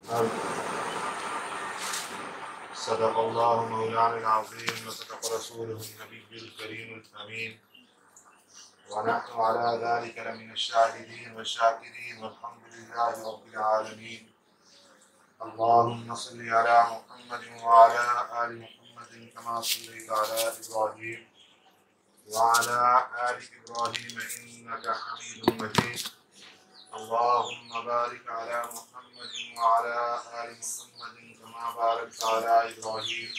सदक़ल्लाहु मौलाना अज़ीम व सदक़ रसूलुहुन नबियुल करीमुल अमीन व नहनु अला ज़ालिका लमिनश शाहिदीन व शाकिरीन वल्हम्दुलिल्लाहि रब्बिल आलमीन। अल्लाहुम्मा सल्लि अला मुहम्मदिन व अला आलि मुहम्मदिन कमा सल्लैता अला इब्राहीम व अला आलि इब्राहीम इन्नका हमीदुम मजीद। अल्लाहुम्मा बारिक अला मुहम्मदिन व अला आलि मुहम्मदिन कमा बारकता अला इब्राहीम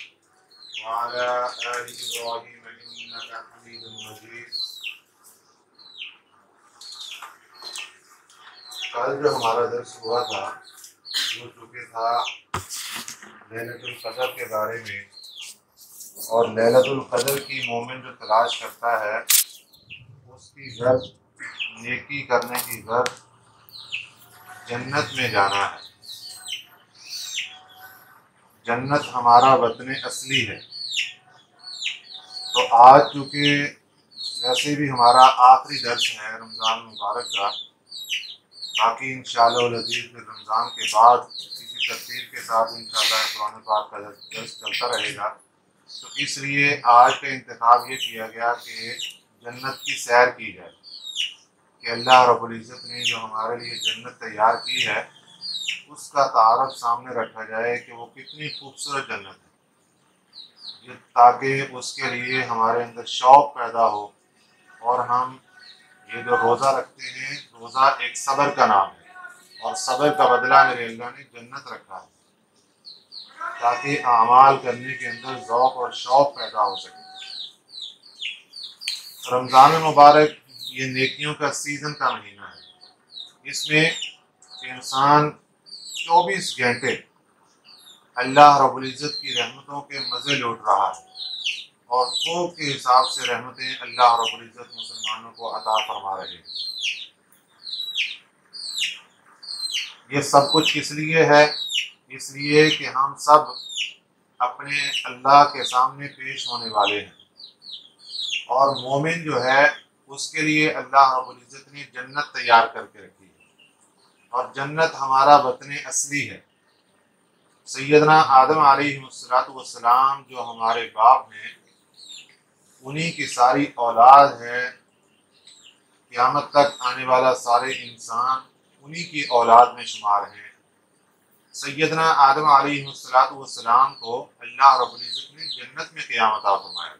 व अला आलि इब्राहीम इन्नका हमीदुम मजीद। कल जो हमारा दर्स हुआ था वो चुके था लैलतुल क़द्र के बारे में, और लैलतुल क़द्र की मोमिन जो तलाश करता है उसकी घर नेकी करने की घर जन्नत में जाना है। जन्नत हमारा वतन असली है। तो आज चूँकि वैसे भी हमारा आखिरी दर्स है रमज़ान मुबारक का, बाकी इंशाअल्लाह अज़ीज़ फिर रमज़ान के बाद इसी तरतीब के साथ इंशाअल्लाह कुरान पाक का दर्स चलता रहेगा। तो इसलिए आज का इंतखाब ये किया गया कि जन्नत की सैर की जाए, कि अल्लाह रब्बुल इज़्ज़त ने जो हमारे लिए जन्नत तैयार की है उसका तारफ़ सामने रखा जाए कि वो कितनी खूबसूरत जन्नत है, ताकि उसके लिए हमारे अंदर शौक़ पैदा हो। और हम ये जो रोज़ा रखते हैं, रोज़ा एक सब्र का नाम है, और सब्र का बदला मेरे अल्लाह ने जन्नत रखा है, ताकि आमाल करने के अंदर ज़ौक़ और शौक़ पैदा हो सके। रमज़ान मुबारक ये नेकियों का सीज़न का महीना है। इसमें इंसान 24 घंटे अल्लाह रब्बुल इज़्ज़त की रहमतों के मज़े लूट रहा है, और खूब के हिसाब से रहमतें अल्लाह रब्बुल इज़्ज़त मुसलमानों को अता फरमा रहे हैं। ये सब कुछ किस लिए है? इसलिए कि हम सब अपने अल्लाह के सामने पेश होने वाले हैं, और मोमिन जो है उसके लिए अल्लाह रब्बुल इज़्ज़त ने जन्नत तैयार करके रखी है, और जन्नत हमारा वतन असली है। सैयदना आदम अलैहिस्सलाम जो हमारे बाप हैं, उन्हीं की सारी औलाद है। क़यामत तक आने वाला सारे इंसान उन्हीं की औलाद में शुमार हैं। सैयदना आदम अलैहिस्सलाम को अल्लाह रब्बुल इज़्ज़त ने जन्नत में क़याम अता फरमाया,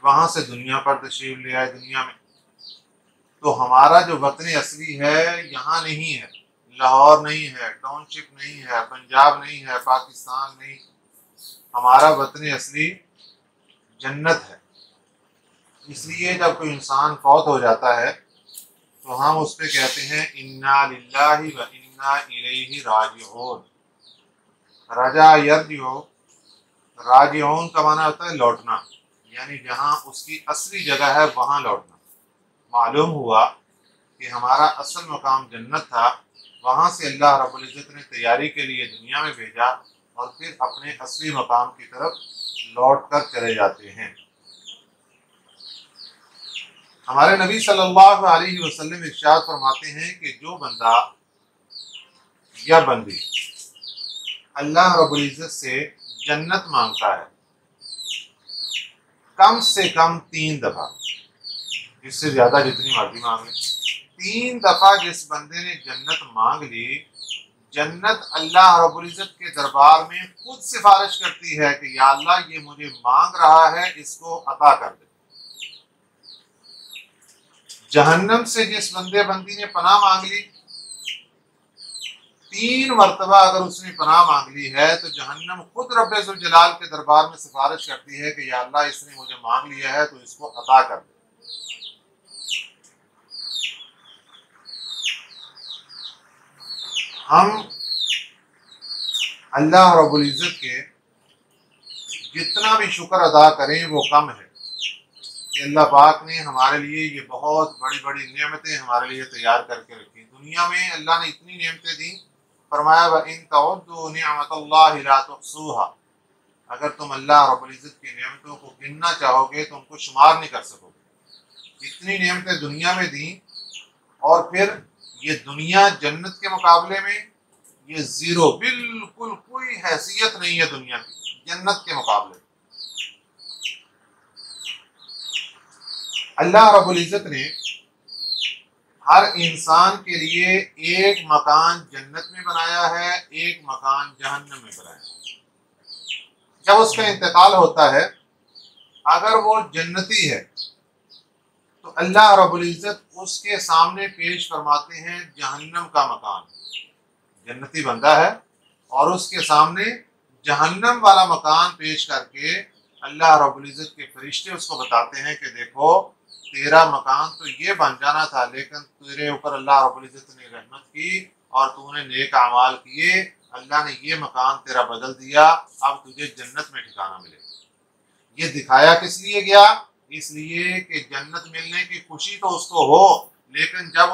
वहाँ से दुनिया पर तशरीफ़ ले आए दुनिया में। तो हमारा जो वतन असली है यहाँ नहीं है, लाहौर नहीं है, टाउनशिप नहीं है, पंजाब नहीं है, पाकिस्तान नहीं, हमारा वतन असली जन्नत है। इसलिए जब कोई इंसान फौत हो जाता है तो हम उस पर कहते हैं इन्ना लिल्लाहि व इन्ना इलैहि राजिऊन। रजा यरजिउ, राजिऊन का माना होता है लौटना, यानी जहाँ उसकी असली जगह है वहाँ लौटना। मालूम हुआ कि हमारा असल मकाम जन्नत था, वहाँ से अल्लाह रब्बुल इज़्ज़त ने तैयारी के लिए दुनिया में भेजा, और फिर अपने असली मकाम की तरफ लौट कर चले जाते हैं। हमारे नबी सल्लल्लाहु अलैहि वसल्लम इरशाद फरमाते हैं कि जो बंदा या बंदी अल्लाह रब्बुल इज़्ज़त से जन्नत मांगता है कम से कम 3 दफ़ा, इससे ज़्यादा जितनी मर्जी मांग ले, 3 दफ़ा जिस बंदे ने जन्नत मांग ली, जन्नत अल्लाह रब्बुल इज़्ज़त के दरबार में खुद सिफारिश करती है कि या अल्लाह ये मुझे मांग रहा है, इसको अता कर दे। जहन्नम से जिस बंदे बंदी ने पनाह मांग ली, 3 मरतबा अगर उसने पनाह मांग ली है, तो जहन्नम खुद रब्बे ज़ुल जलाल के दरबार में सिफारिश करती है कि या अल्लाह इसने मुझे मांग लिया है तो इसको अता कर दे। हम अल्लाह रब्बुल इज़्ज़त के जितना भी शुक्र अदा करें वो कम है, कि अल्लाह पाक ने हमारे लिए ये बहुत बड़ी बड़ी नेमतें हमारे लिए तैयार करके रखी। दुनिया में अल्लाह ने इतनी नेमतें दी, फरमाया व इन तउद्दू निअमतल्लाहि ला तुहसूहा, अगर तुम अल्लाह रब्बुल इज़्ज़त की नेमतों को गिनना चाहोगे तो उनको शुमार नहीं कर सकोगे। इतनी नेमतें दुनिया में दी, और फिर ये दुनिया जन्नत के मुकाबले में ये जीरो, बिल्कुल कोई हैसियत नहीं है दुनिया की जन्नत के मुकाबले। अल्लाह रब्बुल इज्जत ने हर इंसान के लिए एक मकान जन्नत में बनाया है, एक मकान जहन्नम में बनाया है। जब उसका इंतकाल होता है, अगर वो जन्नती है तो अल्लाह रब्बुल इज्जत उसके सामने पेश फरमाते हैं जहन्नम का मकान। जन्नती बंदा है और उसके सामने जहन्नम वाला मकान पेश करके अल्लाह रब्बुल इज्जत के फरिश्ते उसको बताते हैं कि देखो, तेरा मकान तो ये बन जाना था, लेकिन तेरे ऊपर अल्लाह रब्बुल इज्जत ने रहमत की और तूने नेक अमाल किए, अल्लाह ने ये मकान तेरा बदल दिया, अब तुझे जन्नत में ठिकाना मिलेगा। ये दिखाया किस लिए गया? इसलिए कि जन्नत मिलने की खुशी तो उसको हो, लेकिन जब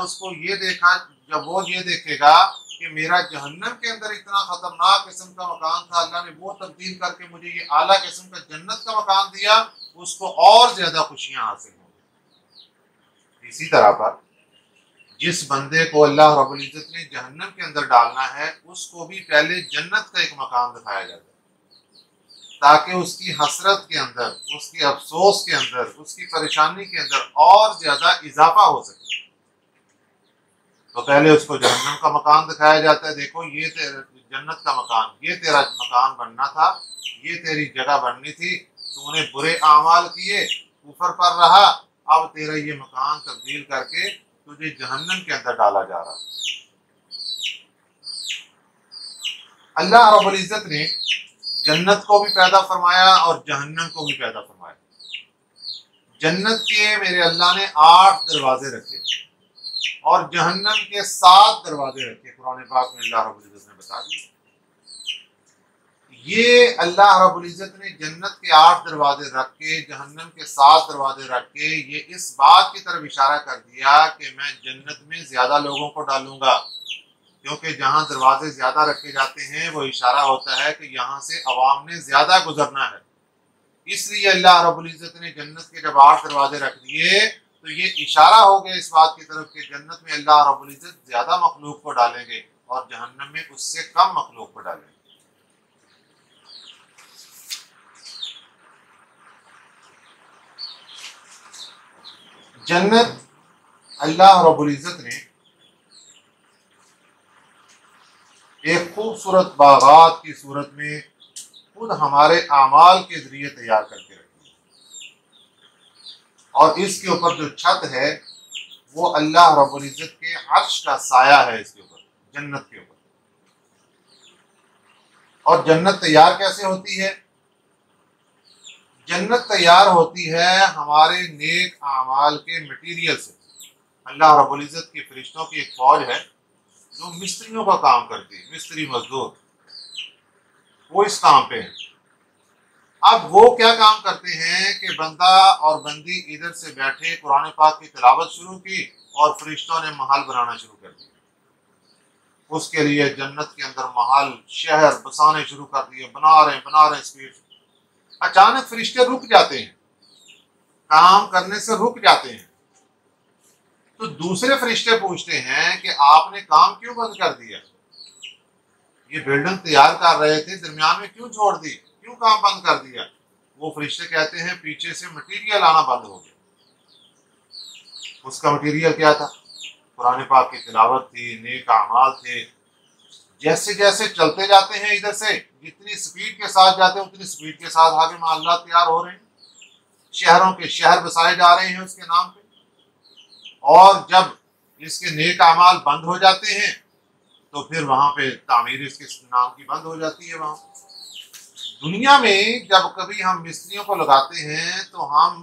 वो ये देखेगा कि मेरा जहन्नम के अंदर इतना खतरनाक किस्म का मकान था, अल्लाह ने वो तब्दील करके मुझे ये आला किस्म का जन्नत का मकान दिया, उसको और ज्यादा खुशियां हासिल होंगी। इसी तरह पर जिस बंदे को अल्लाह रब्बुल इज्जत ने जहन्नम के अंदर डालना है, उसको भी पहले जन्नत का एक मकान दिखाया जाता है, ताकि उसकी हसरत के अंदर, उसकी अफसोस के अंदर, उसकी परेशानी के अंदर और ज्यादा इजाफा हो सके। तो पहले उसको जहन्नम का मकान दिखाया जाता है, देखो ये जन्नत का मकान, ये तेरा मकान बनना था, ये तेरी जगह बननी थी, तूने बुरे आमाल किए, ऊपर पर रहा, अब तेरा ये मकान तब्दील करके तुझे जहन्नम के अंदर डाला जा रहा। अल्लाह रब्बुल इज्जत ने जन्नत को भी पैदा फरमाया और जहन्नम को भी पैदा फरमाया। जन्नत के मेरे अल्लाह ने 8 दरवाजे रखे और जहन्नम के 7 दरवाजे रखे। कुरान पाक में अल्लाह रब्बुल इज्जत ने बता दिया। ये अल्लाह रब्बुल इज्जत ने जन्नत के 8 दरवाजे रख के, जहन्नम के 7 दरवाजे रख के ये इस बात की तरफ इशारा कर दिया कि मैं जन्नत में ज्यादा लोगों को डालूंगा, क्योंकि जहां दरवाजे ज्यादा रखे जाते हैं वो इशारा होता है कि यहाँ से अवाम ने ज्यादा गुजरना है। इसलिए अल्लाह रब्बुल इज्जत ने जन्नत के जब 8 दरवाजे रख दिए तो ये इशारा हो गया इस बात की तरफ कि जन्नत में अल्लाह रब्बुल इज्जत ज्यादा मखलूक को डालेंगे और जहन्नम में उससे कम मखलूक को डालेंगे। जन्नत अल्लाह रब्बुल इज्जत ने एक खूबसूरत बागात की सूरत में खुद हमारे आमाल के जरिए तैयार करके रखी है, और इसके ऊपर जो छत है वो अल्लाह रब्बुल इज्जत के अर्श का साया है इसके ऊपर, जन्नत के ऊपर। और जन्नत तैयार कैसे होती है? जन्नत तैयार होती है हमारे नेक आमाल के मटीरियल से। अल्लाह रब्बुल इज्जत के फरिश्तों की एक फौज है जो मिस्त्रियों का काम करती है, मिस्त्री मजदूर, वो इस काम पे है। अब वो क्या काम करते हैं कि बंदा और बंदी इधर से बैठे, कुरान पाक की तिलावत शुरू की और फरिश्तों ने महल बनाना शुरू कर दिया। उसके लिए जन्नत के अंदर महल, शहर बसाने शुरू कर दिए, बना रहे स्पीड। अचानक फरिश्ते रुक जाते हैं, काम करने से रुक जाते हैं। तो दूसरे फरिश्ते पूछते हैं कि आपने काम क्यों बंद कर दिया? ये बिल्डिंग तैयार कर रहे थे, दरमियान में क्यों छोड़ दी, क्यों काम बंद कर दिया? वो फरिश्ते कहते हैं पीछे से मटीरियल आना बंद हो गया। उसका मटीरियल क्या था? कुरान पाक की तिलावत थी, नेक अमाल थे। जैसे जैसे चलते जाते हैं, इधर से जितनी स्पीड के साथ जाते हैं उतनी स्पीड के साथ आगे मामला तैयार हो रहे हैं, शहरों के शहर बसाए जा रहे हैं उसके नाम पे। और जब इसके नेक अमाल बंद हो जाते हैं तो फिर वहां पे तामीर इसके नाम की बंद हो जाती है। वहां दुनिया में जब कभी हम मिस्त्रियों को लगाते हैं तो हम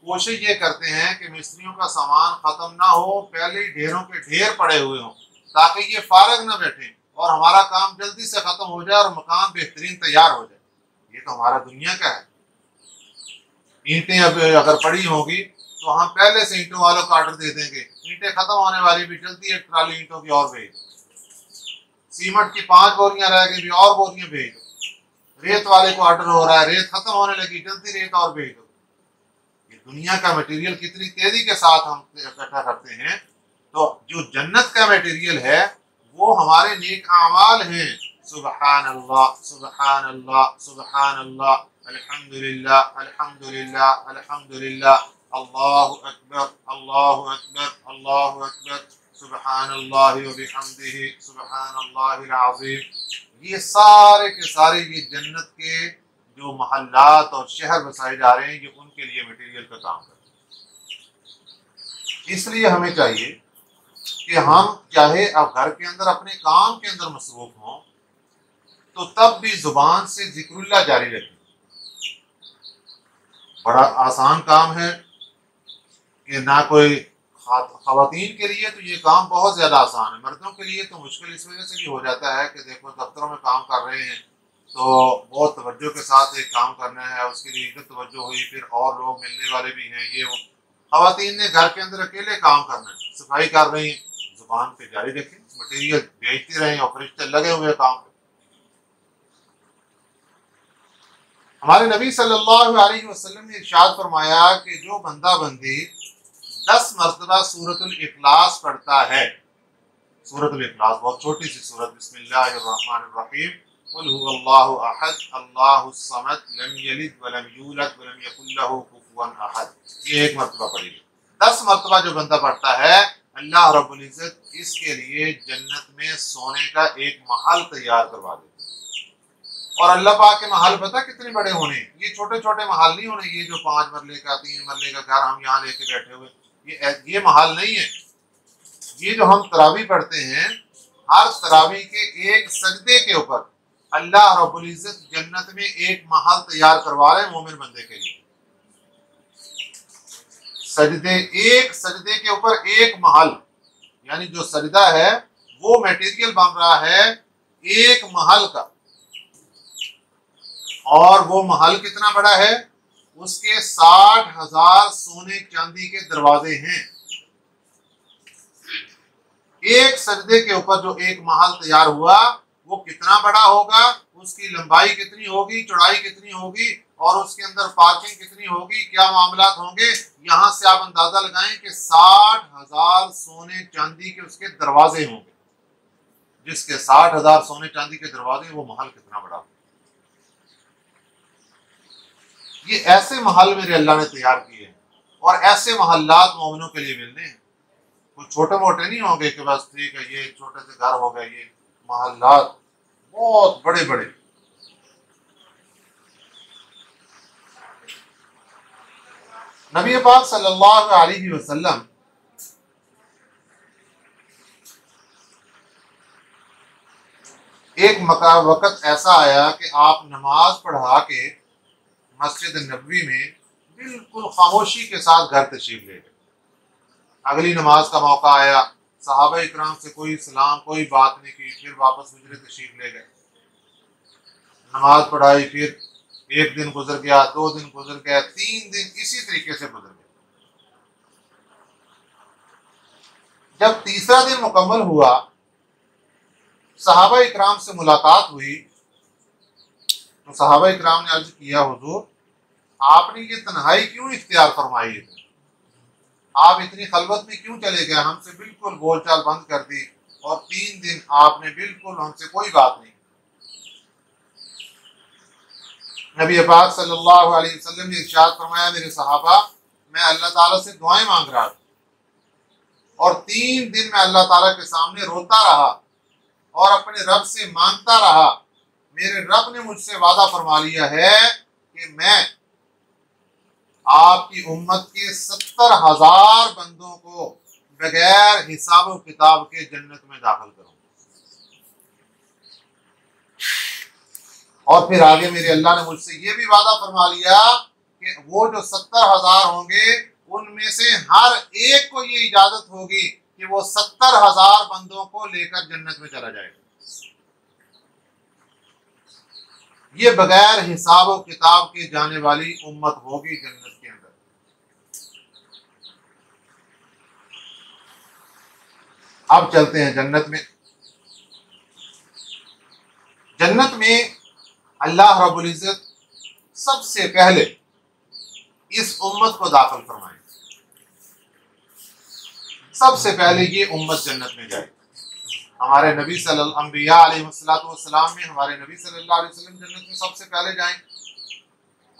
कोशिश ये करते हैं कि मिस्त्रियों का सामान खत्म ना हो, पहले ही ढेरों के ढेर पड़े हुए हों, ताकि ये फारग ना बैठे और हमारा काम जल्दी से खत्म हो जाए और मकान बेहतरीन तैयार हो जाए। ये तो हमारा दुनिया का है। ईंटें अब अगर पड़ी होगी तो हम पहले से ईंटों वालों को ऑर्डर दे देंगे, ईंटें खत्म होने वाली भी, जल्दी एक ट्राली ईंटों की और भेज। सीमेंट की 5 बोरियां रह गई भी, और बोरियां भेज दो। रेत वाले को ऑर्डर हो रहा है, रेत खत्म होने लगी, जल्दी रेत और भेज दो। ये दुनिया का मटेरियल कितनी तेजी के साथ हम इकट्ठा करते हैं। तो जो जन्नत का मटेरियल है वो हमारे नेक अमाल हैं। सुबहान अल्लाह, सुबहान अल्लाह, सुबहान अल्लाह, अल्हम्दुलिल्लाह, अल्हम्दुलिल्लाह, अल्हम्दुलिल्लाह, अल्लाहु अकबर, अल्लाहु अकबर, अल्लाहु अकबर, सुबहानल्लाहि व बिहम्दिही, सुबहानल्लाहिल अज़ीम। ये सारे के सारे ये जन्नत के जो महल्लात और शहर बसाए जा रहे हैं, ये उनके लिए मटेरियल का काम करते हैं। इसलिए हमें चाहिए कि हम चाहे अब घर के अंदर अपने काम के अंदर मसरूफ हों, तो तब भी जुबान से जिक्रुल्लाह जारी रखें। बड़ा आसान काम है कि ना कोई ख़वातीन के लिए तो ये काम बहुत ज़्यादा आसान है, मर्दों के लिए तो मुश्किल इस वजह से भी हो जाता है कि देखो दफ्तरों में काम कर रहे हैं तो बहुत तवज्जो के साथ एक काम करना है, उसके लिए इधर तवज्जो हुई, फिर और लोग मिलने वाले भी हैं, ये वो। ख़वातीन ने घर के अंदर अकेले काम करना है, सफाई कर रही हैं, जुबान पे जारी रखें, मटेरियल भेजते रहें और फरिश्ते लगे हुए काम पे। हमारे नबी सल्लल्लाहु अलैहि वसल्लम ने इरशाद फरमाया कि जो बंदा बंदी 10 मरतबा सूरतुल इखलास पढ़ता है, सूरतुल इखलास बहुत छोटी सी सूरत, बिस्मिल्लाहिर्रहमानिर्रहीम, कुल हुवल्लाहु अहद, अल्लाहुस समद, लम यलिद व लम यूलद व लम यकुल लहू कुफुवन अहद, ये 1 मरतबा पढ़िए। 10 मरतबा जो बंदा पढ़ता है, अल्लाह रब्बुल इज्जत इसके लिए जन्नत में सोने का एक महल तैयार करवा देते। और अल्लाह पाक के महल पता कितने बड़े होने, ये छोटे छोटे महल नहीं होने, ये जो 5 मरले का 3 मरले का घर हम यहाँ लेके बैठे हुए, ये महल नहीं है। ये जो हम तरावी पढ़ते हैं, हर तरावी के एक सजदे के ऊपर अल्लाह रब्बुल इज्जत जन्नत में एक महल तैयार करवा रहे हैं मोमिन बंदे के लिए। सजदे, एक सजदे के ऊपर एक महल, यानी जो सजदा है वो मटेरियल बन रहा है एक महल का। और वो महल कितना बड़ा है, उसके 60,000 सोने चांदी के दरवाजे हैं। एक सजदे के ऊपर जो एक महल तैयार हुआ वो कितना बड़ा होगा, उसकी लंबाई कितनी होगी, चौड़ाई कितनी होगी, और उसके अंदर पार्किंग कितनी होगी, क्या मामलात होंगे, यहाँ से आप अंदाजा लगाएं कि 60,000 सोने चांदी के उसके दरवाजे होंगे। जिसके 60,000 सोने चांदी के दरवाजे, वो महल कितना बड़ा होगा। ये ऐसे महल मेरे अल्लाह ने तैयार किए हैं, और ऐसे महल्लात मोमिनों के लिए मिलने हैं। कुछ छोटे मोटे नहीं होंगे कि बस ठीक है ये छोटे से घर हो गए, ये महल्लात बहुत बड़े बड़े। नबी पाक सल्लल्लाहु अलैहि वसल्लम एक वक़्त ऐसा आया कि आप नमाज पढ़ा के मस्जिद नबवी में बिल्कुल खामोशी के साथ घर तशरीफ ले गए। अगली नमाज का मौका आया, सहाबा इकराम से कोई सलाम कोई बात नहीं की, फिर वापस हुजरे तशरीफ ले गए, नमाज पढ़ाई, फिर 1 दिन गुजर गया, 2 दिन गुजर गया, 3 दिन इसी तरीके से गुजर गए। जब तीसरा दिन मुकम्मल हुआ, सहाबा इकराम से मुलाकात हुई, तो सहाबा इकराम ने अर्ज किया, हुजूर आपने ये तन्हाई क्यों इख्तियार फरमाई है, आप इतनी खलवत में क्यों चले गए, हमसे बिल्कुल बोलचाल बंद कर दी, और 3 दिन आपने बिल्कुल हमसे कोई बात नहीं। नबी पाक सल्लल्लाहु अलैहि वसल्लम ने इरशाद फरमाया, मेरे सहाबा मैं अल्लाह ताला से दुआएं मांग रहा था, और 3 दिन मैं अल्लाह ताला के सामने रोता रहा और अपने रब से मांगता रहा। मेरे रब ने मुझसे वादा फरमा लिया है कि मैं आपकी उम्मत के 70,000 बंदों को बगैर हिसाब और किताब के जन्नत में दाखिल करूंगा। और फिर आगे मेरे अल्लाह ने मुझसे ये भी वादा फरमा लिया कि वो जो 70,000 होंगे, उनमें से हर एक को ये इजाजत होगी कि वो 70,000 बंदों को लेकर जन्नत में चला जाएगा। ये बगैर हिसाब और किताब के जाने वाली उम्मत होगी जन्नत के अंदर। अब चलते हैं जन्नत में। जन्नत में अल्लाह रब्बुल इज्जत सबसे पहले इस उम्मत को दाखिल फरमाएंगे। सबसे पहले ये उम्मत जन्नत में जाएगी। हमारे नबी अंबिया अलैहिस्सलाम में हमारे नबी सल्लल्लाहु अलैहि वसल्लम जन्नत में सबसे पहले जाएंगे,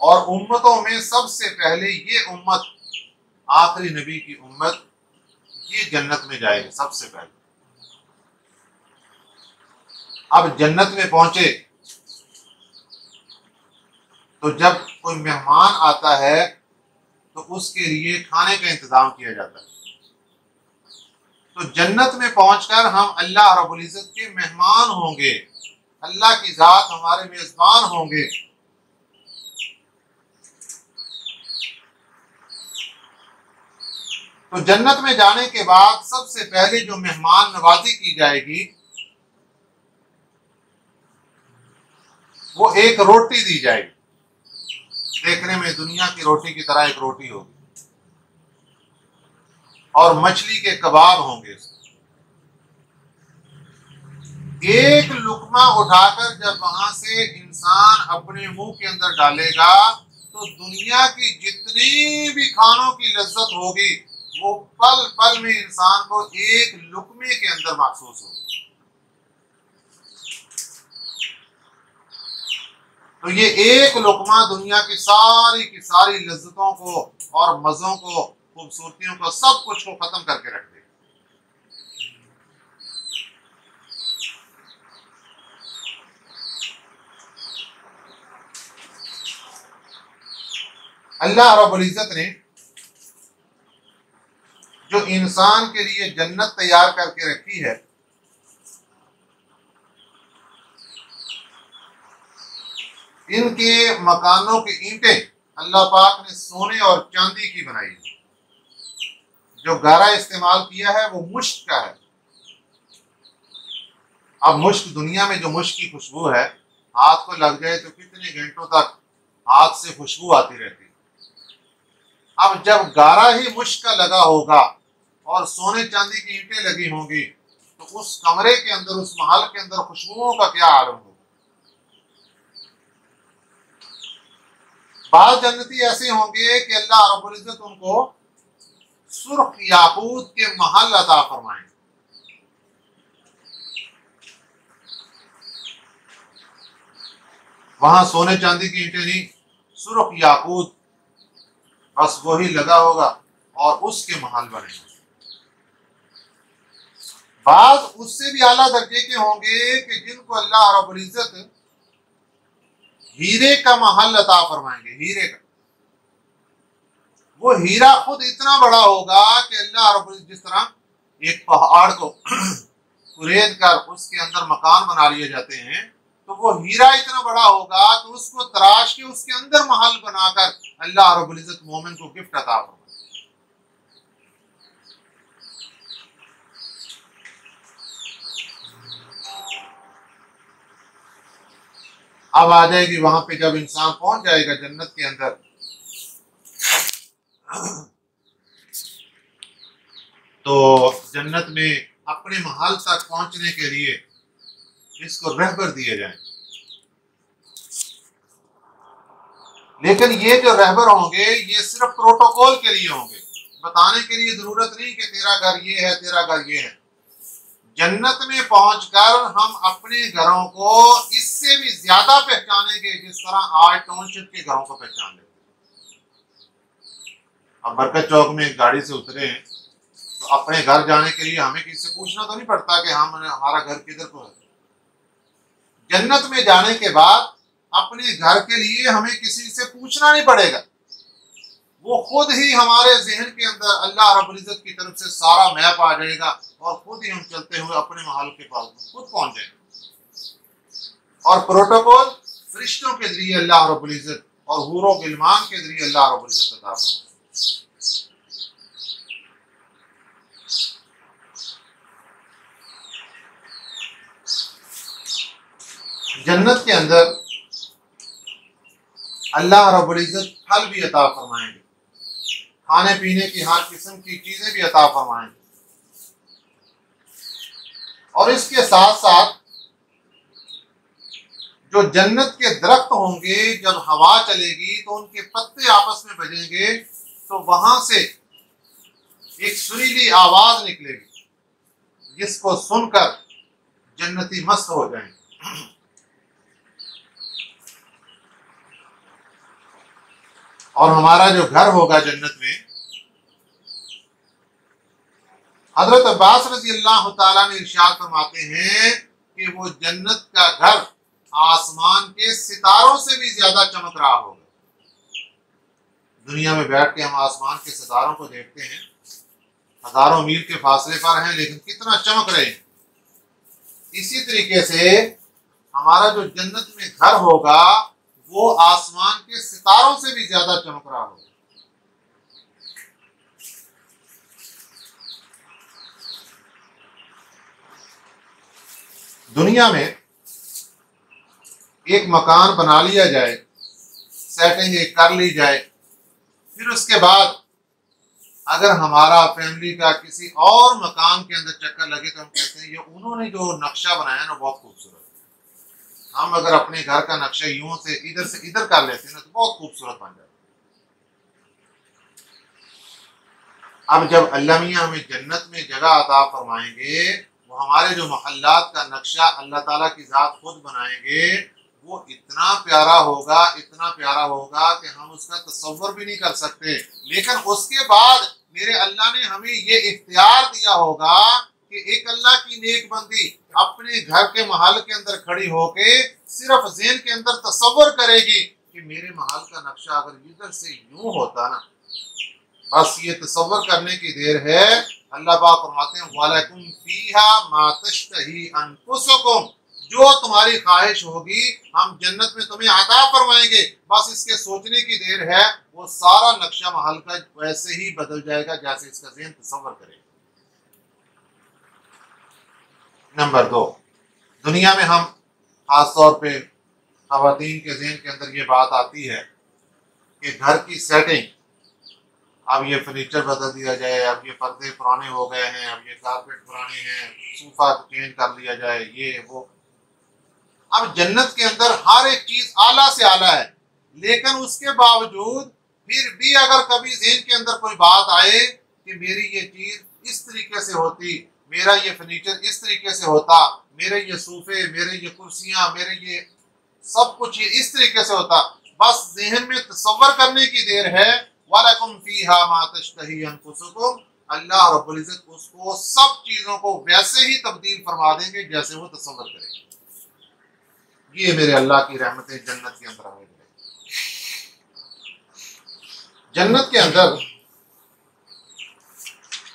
और उम्मतों में सबसे पहले ये उम्मत, आखिरी नबी की उम्मत, ये जन्नत में जाएगी सबसे पहले। अब जन्नत में पहुंचे तो जब कोई मेहमान आता है तो उसके लिए खाने का इंतजाम किया जाता है। तो जन्नत में पहुंचकर हम अल्लाह रब्बुल इज्जत के मेहमान होंगे, अल्लाह की जात हमारे मेजबान होंगे। तो जन्नत में जाने के बाद सबसे पहले जो मेहमान नवाजी की जाएगी वो एक रोटी दी जाएगी। देखने में दुनिया की रोटी की तरह एक रोटी होगी और मछली के कबाब होंगे। एक लुकमा उठाकर जब वहां से इंसान अपने मुंह के अंदर डालेगा तो दुनिया की जितनी भी खानों की लज्जत होगी वो पल पल में इंसान को एक लुकमे के अंदर महसूस होगी। तो ये एक लुकमा दुनिया की सारी लज्जतों को और मज़ों को, खूबसूरतियों को, सब कुछ को खत्म करके रख देगा। अल्लाह रब्बुल इज्जत ने जो इंसान के लिए जन्नत तैयार करके रखी है, इनके मकानों की ईंटें अल्लाह पाक ने सोने और चांदी की बनाई है। जो गारा इस्तेमाल किया है वो मुश्क का है। अब मुश्क, दुनिया में जो मुश्क की खुशबू है, हाथ को लग जाए तो कितने घंटों तक हाथ से खुशबू आती रहती है। अब जब गारा ही मुश्क का लगा होगा और सोने चांदी की ईंटें लगी होंगी तो उस कमरे के अंदर, उस महल के अंदर खुशबुओं का क्या आलम होगा। बाल जन्नती ऐसे होंगे कि अल्लाह रब्बुल इज्जत उनको सुर्ख याकूत के महल अता फरमाएंगे। वहां सोने चांदी की ईंटें नहीं, सुर्ख याकूत बस वही लगा होगा और उसके महल बनेंगे। बाद उससे भी आला दर्जे के होंगे कि जिनको अल्लाह रब्बुल इज्जत हीरे का महल अता फरमाएंगे। हीरे का वो हीरा खुद इतना बड़ा होगा कि अल्लाह रब्बुल इज्जत, जिस तरह एक पहाड़ को कुरेद कर उसके अंदर मकान बना लिए जाते हैं, तो वो हीरा इतना बड़ा होगा कि उसको तराश के उसके अंदर महल बनाकर अल्लाह रब्बुल इज्जत मोमिन को गिफ्ट अता फरमाएंगे। अब आ जाएगी वहां पे, जब इंसान पहुंच जाएगा जन्नत के अंदर तो जन्नत में अपने महल तक पहुंचने के लिए इसको रहबर दिए जाए। लेकिन ये जो रहबर होंगे ये सिर्फ प्रोटोकॉल के लिए होंगे, बताने के लिए जरूरत नहीं कि तेरा घर ये है, तेरा घर ये है। जन्नत में पहुंचकर हम अपने घरों को इससे भी ज्यादा पहचानेंगे जिस तरह आज टाउनशिप के घरों को पहचान लेते। अब बरकत चौक में गाड़ी से उतरे हैं तो अपने घर जाने के लिए हमें किसी से पूछना तो नहीं पड़ता कि हमारा घर किधर को है। जन्नत में जाने के बाद अपने घर के लिए हमें किसी से पूछना नहीं पड़ेगा, वो खुद ही हमारे जहन के अंदर अल्लाह रब्बुल इज्जत की तरफ से सारा मैप आ जाएगा और खुद ही हम चलते हुए अपने महल के पास खुद पहुंच जाएंगे। और प्रोटोकॉल फरिश्तों के जरिए अल्लाह रब्बुल इज्जत और हूरों गिलमान के जरिए अल्लाह रब्बुल इज्जत अता फरमाएगा। जन्नत के अंदर अल्लाह रब्बुल इज्जत फल भी अता फरमाएंगे, खाने पीने की हर किस्म की चीजें भी अता फरमाएंगे। और इसके साथ साथ जो जन्नत के दरख्त होंगे, जब हवा चलेगी तो उनके पत्ते आपस में बजेंगे तो वहां से एक सुरीली आवाज निकलेगी जिसको सुनकर जन्नती मस्त हो जाएंगे। और हमारा जो घर होगा जन्नत में, हजरत अब्बास रज़ी अल्लाह तआला ने इरशाद फरमाते हैं कि वो जन्नत का घर आसमान के सितारों से भी ज्यादा चमक रहा होगा। दुनिया में बैठ के हम आसमान के सितारों को देखते हैं, हजारों मील के फासले पर हैं, लेकिन कितना चमक रहे हैं। इसी तरीके से हमारा जो जन्नत में घर होगा वो आसमान के सितारों से भी ज्यादा चमक रहा होगा। दुनिया में एक मकान बना लिया जाए, सेटिंग एक कर ली जाए, फिर उसके बाद अगर हमारा फैमिली का किसी और मकान के अंदर चक्कर लगे तो हम कहते हैं ये उन्होंने जो नक्शा बनाया ना बहुत खूबसूरत है। हम अगर अपने घर का नक्शा यूं से इधर कर लेते हैं ना तो बहुत खूबसूरत बन जाता है। अब जब अल्लाह मियां हमें जन्नत में जगह अता फरमाएंगे, वो हमारे जो महल्लात का नक्शा अल्लाह ताला की जात खुद बनाएंगे, वो इतना प्यारा होगा, इतना प्यारा होगा कि हम उसका तसव्वुर भी नहीं कर सकते। लेकिन उसके बाद मेरे अल्लाह ने हमें ये इख्तियार दिया होगा कि एक अल्लाह की नेक बंदी अपने घर के महल के अंदर खड़ी होके सिर्फ ज़हन के अंदर तसव्वुर करेगी कि मेरे महल का नक्शा अगर इधर से यूं होता ना, बस ये तसव्वुर करने की देर है। अल्लाह पाक फरमाते हैं वलकुम फीहा मा तश्तही अनफुसुकुम, जो तुम्हारी ख्वाहिश होगी हम जन्नत में तुम्हें अता फरमाएंगे। बस इसके सोचने की देर है, वो सारा नक्शा महल का वैसे ही बदल जाएगा जैसे इसका ज़हन तसव्वुर करेगा। नंबर 2, दुनिया में हम खास तौर पे ख़वातीन के ज़हन के अंदर ये बात आती है कि घर की सेटिंग, अब ये फर्नीचर बदल दिया जाए, अब ये पर्दे पुराने हो गए हैं, अब ये कारपेट पुराने हैं, सोफा चेंज कर लिया जाए, ये वो। अब जन्नत के अंदर हर एक चीज आला से आला है, लेकिन उसके बावजूद फिर भी अगर कभी ज़हन के अंदर कोई बात आए कि मेरी ये चीज इस तरीके से होती, मेरा ये फर्नीचर इस तरीके से होता, मेरे ये सोफे, मेरे ये कुर्सियां, मेरे ये सब कुछ ये इस तरीके से होता, बस ज़हन में तसव्वुर करने की देर है। वलकुम फीहा मा तश्तही अनफुसुकुम, अल्लाह रब्बुल इज्जत उसको सब चीजों को वैसे ही तब्दील फरमा देंगे जैसे वो तसव्वुर करेंगे। ये मेरे अल्लाह की रहमतें जन्नत के अंदर हमें मिलेंगी। जन्नत के अंदर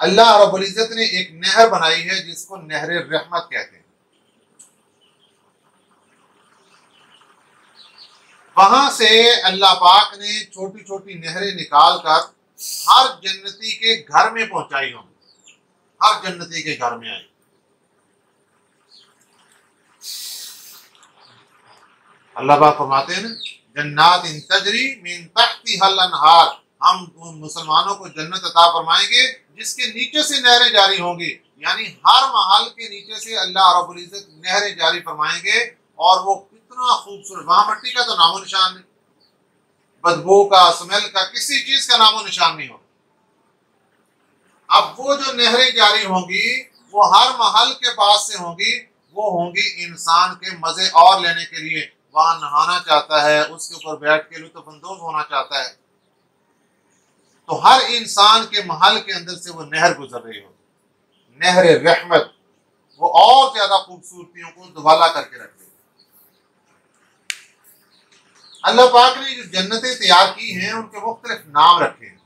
अल्लाह रब्बुल इज्जत ने एक नहर बनाई है जिसको नहर रहमत कहते हैं। वहां से अल्लाह पाक ने छोटी छोटी नहरें निकाल कर हर जन्नती के घर में पहुंचाई होंगी, हर जन्नती के घर में आई। अल्लाह पाक फरमाते हैं जन्नात इन तजरी मिन तहतिहल अनहार, हम मुसलमानों को जन्नत अता फरमाएंगे जिसके नीचे से नहरें जारी होंगी। यानी हर महल के नीचे से अल्लाह रब्बुल इज्जत नहरें जारी फरमाएंगे, और वो कितना खूबसूरत, वहां मिट्टी का तो नामो निशान नहीं, बदबू का, स्मेल का, किसी चीज का नामो निशान नहीं होगा। अब वो जो नहरें जारी होंगी वो हर महल के पास से होंगी, वो होंगी इंसान के मजे और लेने के लिए। वहां नहाना चाहता है, उसके ऊपर बैठ के लुत्फानंदोज होना चाहता है, तो हर इंसान के महल के अंदर से वो नहर गुजर रही होगी, नहर रहमत। वो और ज्यादा खूबसूरतियों को दुबाला करके रख देगी। अल्लाह पाक ने जो जन्नतें तैयार की हैं उनके मुख्तलिफ नाम रखे हैं।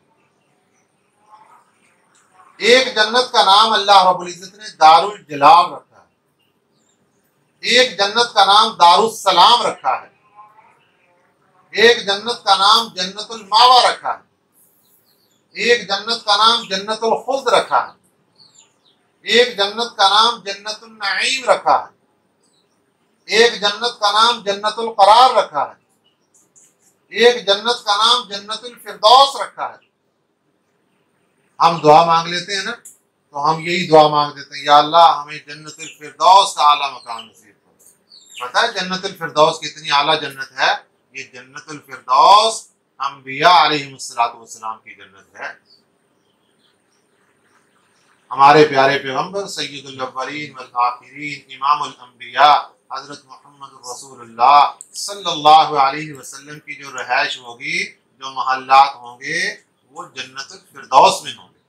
एक जन्नत का नाम अल्लाह रब्बुल इज्जत ने दारुल जलाल रखा है, एक जन्नत का नाम दारुस सलाम रखा है, एक जन्नत का नाम जन्नतुल मावा रखा है, एक जन्नत का नाम जन्नतुल खुल्द रखा है, एक जन्नत का नाम जन्नतुल नईम रखा है, एक जन्नत का नाम जन्नतुल करार रखा है, एक जन्नत का नाम जन्नतुल फिरदौस रखा है। हम दुआ मांग लेते हैं ना, तो हम यही दुआ मांग देते हैं, या अल्लाह हमें जन्नतुल फिरदौस का आला मकान नसीब करो। पता है जन्नतुल फिरदौस कितनी आला जन्नत है? ये जन्नतुल फिरदौस अंबिया अलैहिमुस्सलातु वस्सलाम की जन्नत है। हमारे प्यारे पैगंबर सय्यदुल अव्वलीन वल आखिरीन इमामुल अंबिया हजरत मोहम्मद रसूलुल्लाह सल्लल्लाहु अलैहि वसल्लम की जो रहाइश होगी, जो महल्लात होंगे, वो जन्नतुल फिरदौस में होंगे।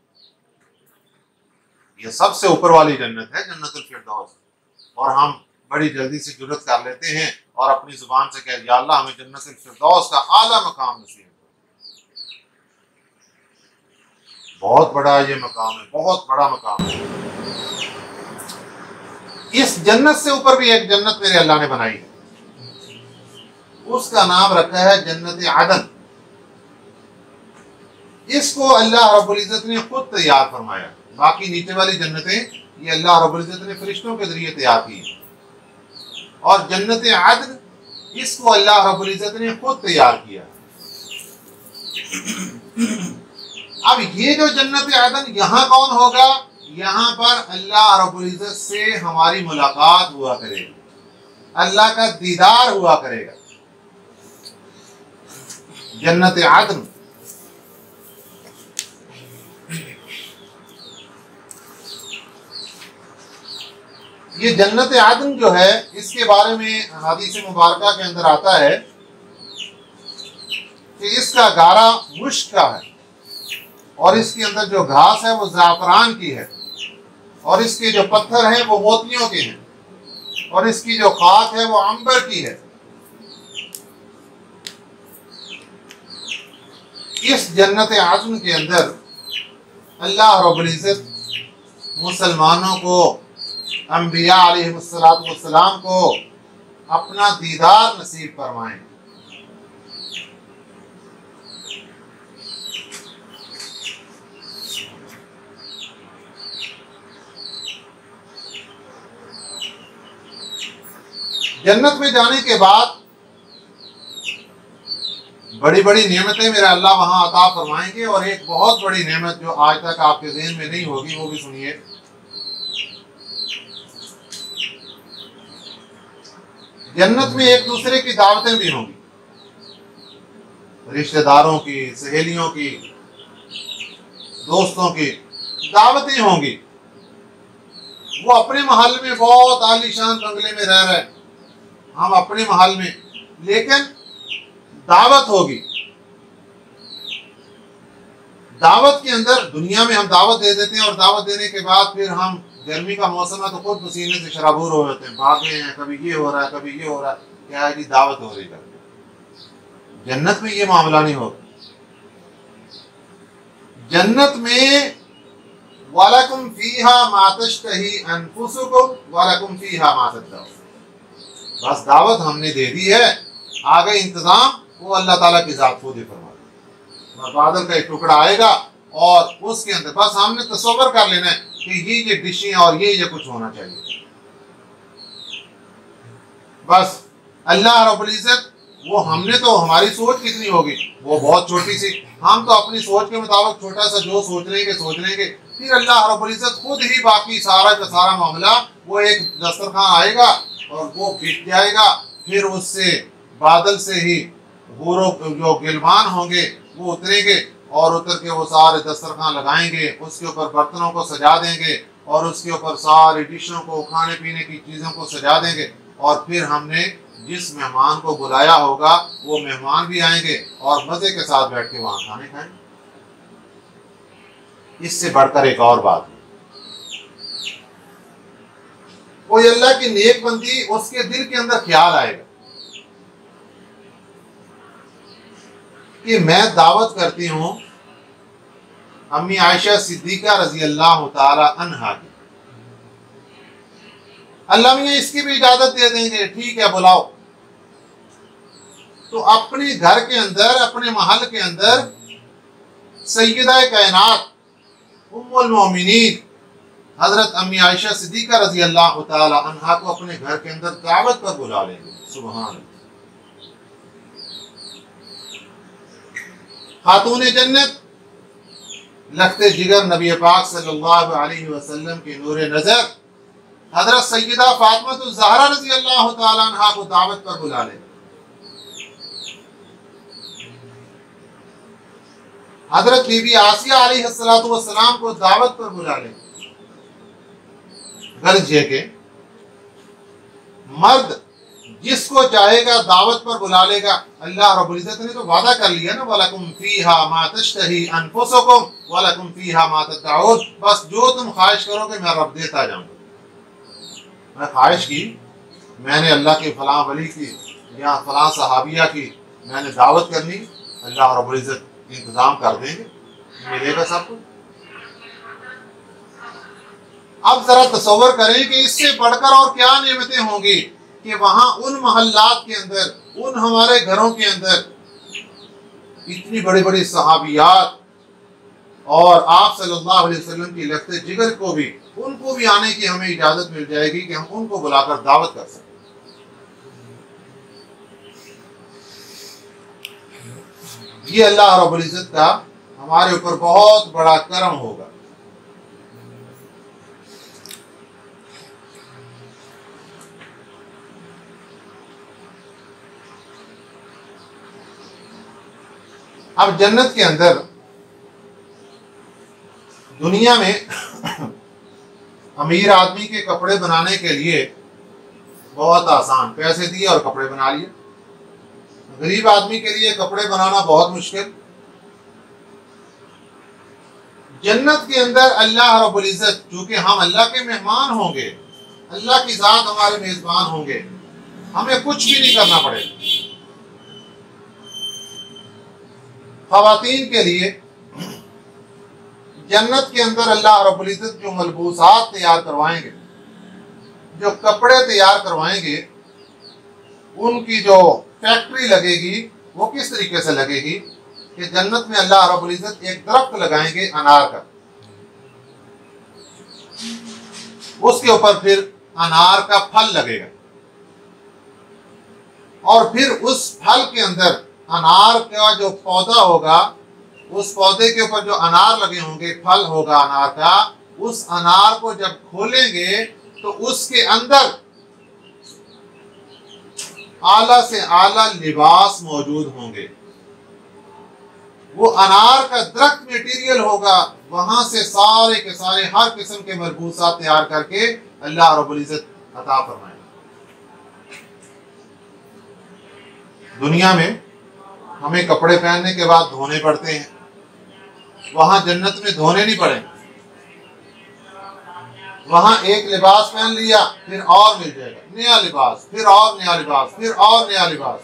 ये सबसे ऊपर वाली जन्नत है जन्नतुल फिरदौस। और हम बड़ी जल्दी से जुर्रत कर लेते हैं और अपनी जुबान से कह या अल्लाह हमें जन्नतुल फिरदौस का आला मकाम नसीब। बहुत बड़ा ये मकाम है, बहुत बड़ा मकाम है। इस जन्नत से ऊपर भी एक जन्नत मेरे अल्लाह ने बनाई है, उसका नाम रखा है जन्नत आदन। इसको अल्लाह रब्बुल इज्जत ने खुद तैयार फरमाया। बाकी नीचे वाली जन्नतें ये अल्लाह रब्बुल इज्जत ने फरिश्तों के जरिए तैयार की, और जन्नत आदन इसको अल्लाह रब्बुल इज्जत ने खुद तैयार किया। अब ये जो जन्नत आदन यहाँ कौन होगा? यहाँ पर अल्लाह रब्बुल इज्जत से हमारी मुलाकात हुआ करेगी, अल्लाह का दीदार हुआ करेगा। जन्नत आदन ये जन्नत आदन जो है, इसके बारे में हदीस मुबारका के अंदर आता है कि इसका गारा मुश्क का है, और इसके अंदर जो घास है वो ज़ाफ़रान की है, और इसके जो पत्थर हैं वो मोतियों के हैं, और इसकी जो खाक है वो अंबर की है। इस जन्नत आदन के अंदर अल्लाह रब्बुल इज़्ज़त मुसलमानों को, अंबिया अलैहिस्सलातु वस्सलाम को अपना दीदार नसीब फरमाएं। जन्नत में जाने के बाद बड़ी बड़ी नेमतें मेरा अल्लाह वहां अता फरमाएंगे, और एक बहुत बड़ी नेमत जो आज तक आपके ज़हन में नहीं होगी वो भी सुनिए। जन्नत में एक दूसरे की दावतें भी होंगी, रिश्तेदारों की, सहेलियों की, दोस्तों की दावतें होंगी। वो अपने महल में बहुत आलीशान बंगले में रह रहे हैं, हम अपने महल में, लेकिन दावत होगी। दावत के अंदर दुनिया में हम दावत दे देते हैं, और दावत देने के बाद फिर हम, गर्मी का मौसम है तो खुद पसीने से शराबूर हो जाते हैं, भागे हैं, कभी ये हो रहा है, कभी ये हो रहा है, क्या है कि दावत हो रही है। जन्नत में ये मामला नहीं होगा। जन्नत में वलकुम फीहा मा तश्तही अनफुसुकुम वलकुम फीहा मा तदऊन, बस दावत हमने दे दी है, आगे इंतजाम वो अल्लाह ताला की जात खुद ही फरमा देगा। बादल का एक टुकड़ा आएगा और उसके अंदर बस हमने तसव्वुर कर लेना है कि ये डिशें और ये कुछ होना चाहिए। बस अल्लाह रब्बुल इज्जत, वो हमने तो, हमारी सोच कितनी होगी, वो बहुत छोटी सी, हम तो अपनी सोच के मुताबिक छोटा सा जो सोच लेंगे, फिर अल्लाह रब्बुल इज्जत खुद ही बाकी सारा का सारा मामला, वो एक दस्तरखान आएगा और वो बिक जाएगा, फिर उससे बादल से ही हूरों जो गिलमान होंगे वो उतरेंगे, और उतर के वो सारे दस्तरखान लगाएंगे, उसके ऊपर बर्तनों को सजा देंगे, और उसके ऊपर सारी डिशों को, खाने पीने की चीज़ों को सजा देंगे, और फिर हमने जिस मेहमान को बुलाया होगा वो मेहमान भी आएंगे और मज़े के साथ बैठ के वहाँ खाने खाएंगे। इससे बढ़कर एक और बात, कोई अल्लाह की नेक बंदी, उसके दिल के अंदर ख्याल आएगा कि मैं दावत करती हूँ अम्मी आयशा सिद्दीका रजी अल्लाह ताला अन्हा की, अल्लाह मियां इसकी भी इजाजत दे देंगे, ठीक है बुलाओ। तो अपने घर के अंदर, अपने महल के अंदर सैयदा कायनात उम्मुल मोमिनीन हजरत अम्मी आयशा सिद्दीका रजी अल्लाह ताला अन्हा को अपने घर के अंदर दावत पर बुला लेंगे। सुभान अल्लाह। खातून जन्नत, लखते जिगर नबी पाक सल्लल्लाहु अलैहि वसल्लम के नूरे नजर हजरत सैयदा फातिमा ज़हरा रजी अल्लाह ताला अन्हा को दावत पर बुला लेंगे। हजरत बीबी आसिया अलैहिस्सलातु वस्सलाम को दावत पर बुला लेंगे। गर्ज ये के मर्द जिसको चाहेगा दावत पर बुला लेगा। अल्लाह रब्बुल इज्जत ने तो वादा कर लिया ना, वलकुम फीहा मा तश्तही अनफुसुकुम वलकुम फीहा मा तदउन, बस जो तुम ख्वाहिश करोगे मैं रब देता जाऊंगा। मैं ख्वाहिश की, मैंने अल्लाह की फलां वली की या फलां सहाबिया की मैंने दावत करनी, अल्लाह रब्बुल इज्जत इंतजाम कर देंगे, मिलेगा सब कुछ। अब जरा तसव्वुर करें कि इससे बढ़कर और क्या नेमतें होंगी कि वहां उन मोहल्लात के अंदर, उन हमारे घरों के अंदर इतनी बड़ी बड़ी सहाबियात और आप सल्लल्लाहु अलैहि वसल्लम की लफ्ते जिगर को भी, उनको भी आने की हमें इजाजत मिल जाएगी कि हम उनको बुलाकर दावत कर सकें। ये अल्लाह रब्बुल इज्जत का हमारे ऊपर बहुत बड़ा करम होगा। अब जन्नत के अंदर, दुनिया में अमीर आदमी के कपड़े बनाने के लिए बहुत आसान, पैसे दिए और कपड़े बना लिए। गरीब आदमी के लिए कपड़े बनाना बहुत मुश्किल। जन्नत के अंदर अल्लाह रब्बुल इज्जत, चूंकि हम अल्लाह के मेहमान होंगे, अल्लाह की जात हमारे मेजबान होंगे, हमें कुछ भी नहीं करना पड़ेगा। ख़वातीन के लिए जन्नत के अंदर अल्लाह रब्बुल इज्जत जो मलबूसात तैयार करवाएंगे, जो कपड़े तैयार करवाएंगे, उनकी जो फैक्ट्री लगेगी वो किस तरीके से लगेगी कि जन्नत में अल्लाह रब्बुल इज्जत एक दरख्त लगाएंगे अनार का, उसके ऊपर फिर अनार का फल लगेगा और फिर उस फल के अंदर अनार का जो पौधा होगा, उस पौधे के ऊपर जो अनार लगे होंगे, फल होगा अनार का, उस अनार को जब खोलेंगे तो उसके अंदर आला से आला लिबास मौजूद होंगे। वो अनार का दरख्त मटेरियल होगा, वहां से सारे के सारे हर किस्म के मलबूसात तैयार करके अल्लाह रब्बुल इज्जत अता फरमाएगा। दुनिया में हमें कपड़े पहनने के बाद धोने पड़ते हैं, वहां जन्नत में धोने नहीं पड़ेंगे। वहां एक लिबास पहन लिया फिर और मिल जाएगा नया लिबास, फिर और नया लिबास, फिर और नया लिबास।